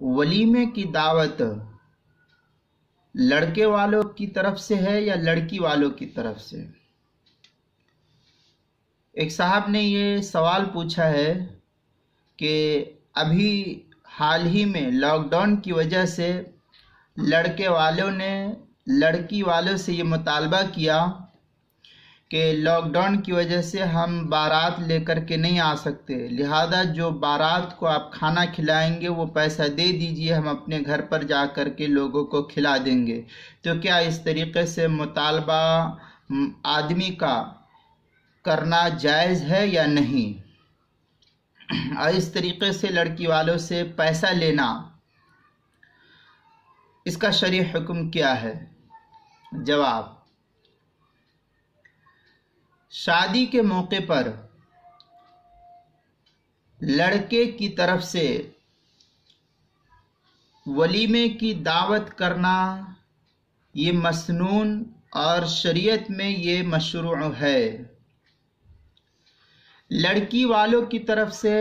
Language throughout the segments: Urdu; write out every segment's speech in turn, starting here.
ولیمے کی دعوت لڑکے والوں کی طرف سے ہے یا لڑکی والوں کی طرف سے؟ ایک صاحب نے یہ سوال پوچھا ہے کہ ابھی حال ہی میں لاک ڈاؤن کی وجہ سے لڑکے والوں نے لڑکی والوں سے یہ مطالبہ کیا کہ لاک ڈاؤن کی وجہ سے ہم بارات لے کر کے نہیں آ سکتے، لہذا جو بارات کو آپ کھانا کھلائیں گے وہ پیسہ دے دیجئے، ہم اپنے گھر پر جا کر کے لوگوں کو کھلا دیں گے۔ تو کیا اس طریقے سے مطالبہ آدمی کا کرنا جائز ہے یا نہیں؟ اور اس طریقے سے لڑکی والوں سے پیسہ لینا، اس کا شرعی حکم کیا ہے؟ جواب: شادی کے موقع پر لڑکے کی طرف سے ولیمے کی دعوت کرنا یہ مسنون اور شریعت میں یہ مشروع ہے۔ لڑکی والوں کی طرف سے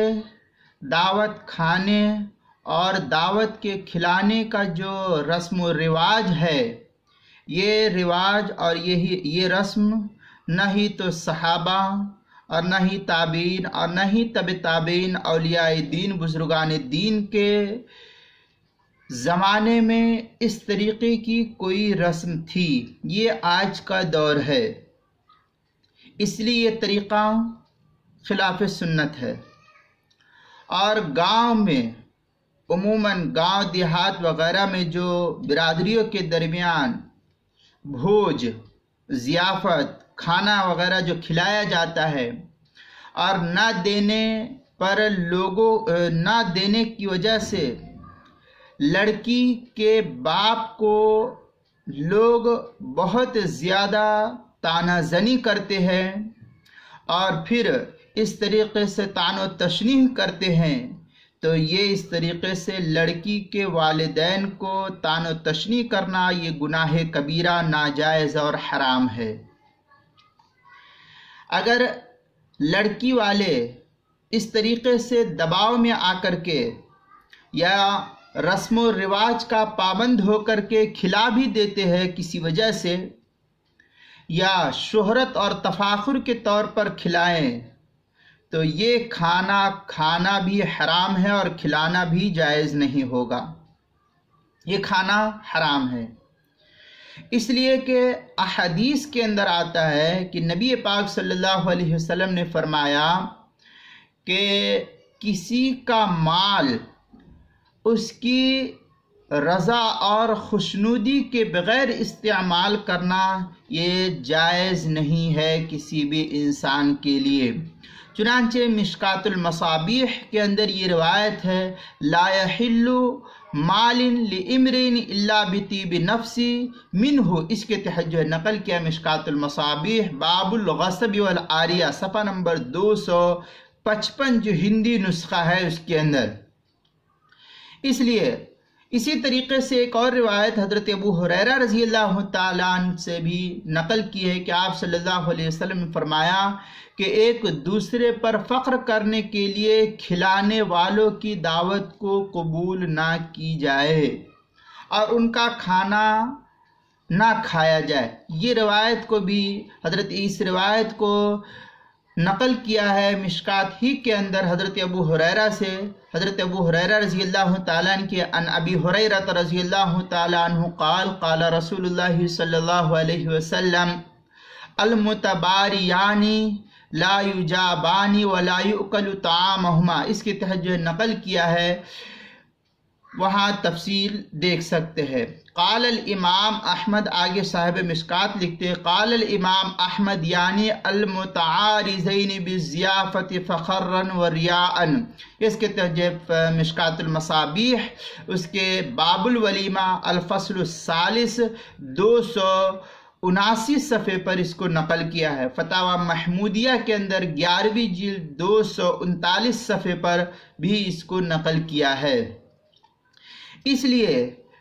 دعوت کھانے اور دعوت کے کھلانے کا جو رسم و رواج ہے، یہ رواج اور یہ رسم نہ ہی تو صحابہ اور نہ ہی تابعین اور نہ ہی تبع تابعین اولیاء دین بزرگان دین کے زمانے میں اس طریقے کی کوئی رسم تھی، یہ آج کا دور ہے، اس لیے یہ طریقہ خلاف سنت ہے۔ اور گاؤں میں عموماً گاؤں دیہات وغیرہ میں جو برادریوں کے درمیان بھوج، ضیافت، کھانا وغیرہ جو کھلایا جاتا ہے اور نہ دینے کی وجہ سے لڑکی کے باپ کو لوگ بہت زیادہ طعنہ زنی کرتے ہیں اور پھر اس طریقے سے طعن و تشنیع کرتے ہیں، تو یہ اس طریقے سے لڑکی کے والدین کو طعن و تشنیع کرنا یہ گناہ کبیرہ، ناجائز اور حرام ہے۔ اگر لڑکی والے اس طریقے سے دباؤ میں آ کر کے یا رسم و رواج کا پابند ہو کر کے کھلا بھی دیتے ہیں کسی وجہ سے، یا شہرت اور تفاخر کے طور پر کھلائیں، تو یہ کھانا بھی حرام ہے اور کھلانا بھی جائز نہیں ہوگا، یہ کھانا حرام ہے۔ اس لیے کہ احادیث کے اندر آتا ہے کہ نبی پاک صلی اللہ علیہ وسلم نے فرمایا کہ کسی کا مال اس کی رضا اور خوشنودی کے بغیر استعمال کرنا یہ جائز نہیں ہے کسی بھی انسان کے لیے۔ چنانچہ مشکات المصابیح کے اندر یہ روایت ہے، لا یحل مال لامرئ الا بطیب نفس منہ، اس کے تحت جو ہے نقل کیا مشکات المصابیح باب الغصب والعاریہ، صفحہ نمبر 255 جو ہندی نسخہ ہے اس کے اندر۔ اس لیے اسی طریقے سے ایک اور روایت حضرت ابو ہریرہ رضی اللہ تعالیٰ عنہ سے بھی نقل کی ہے کہ آپ صلی اللہ علیہ وسلم نے فرمایا کہ ایک دوسرے پر فخر کرنے کے لیے کھلانے والوں کی دعوت کو قبول نہ کی جائے اور ان کا کھانا نہ کھایا جائے۔ یہ روایت کو بھی اس روایت کو نقل کیا ہے مشکات ہی کے اندر حضرت ابو ہریرہ سے، حضرت ابو ہریرہ رضی اللہ تعالیٰ عنہ کے عن ابی ہریرہ رضی اللہ تعالیٰ عنہ قال قال رسول اللہ صلی اللہ علیہ وسلم المتباریان لا یجابان ولا یؤکل طعامہما، اس کے تحت جو نقل کیا ہے وہاں تفصیل دیکھ سکتے ہیں۔ قال الامام احمد، آگے صاحب مشکات لکھتے ہیں قال الامام احمد یعنی المتعارضین بالضیافت فخرا وریاء، اس کے تحت مشکات المصابیح اس کے باب الولیمہ الفصل الثالث 279 صفحے پر اس کو نقل کیا ہے۔ فتاوی محمودیہ کے اندر 11ویں جلد 239 صفحے پر بھی اس کو نقل کیا ہے۔ اس لیے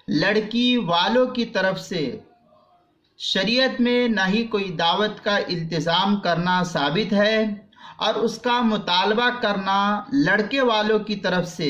لڑکی والوں کی طرف سے شریعت میں نہ ہی کوئی دعوت کا التزام کرنا ثابت ہے، اور اس کا مطالبہ کرنا لڑکے والوں کی طرف سے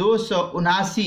279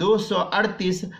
238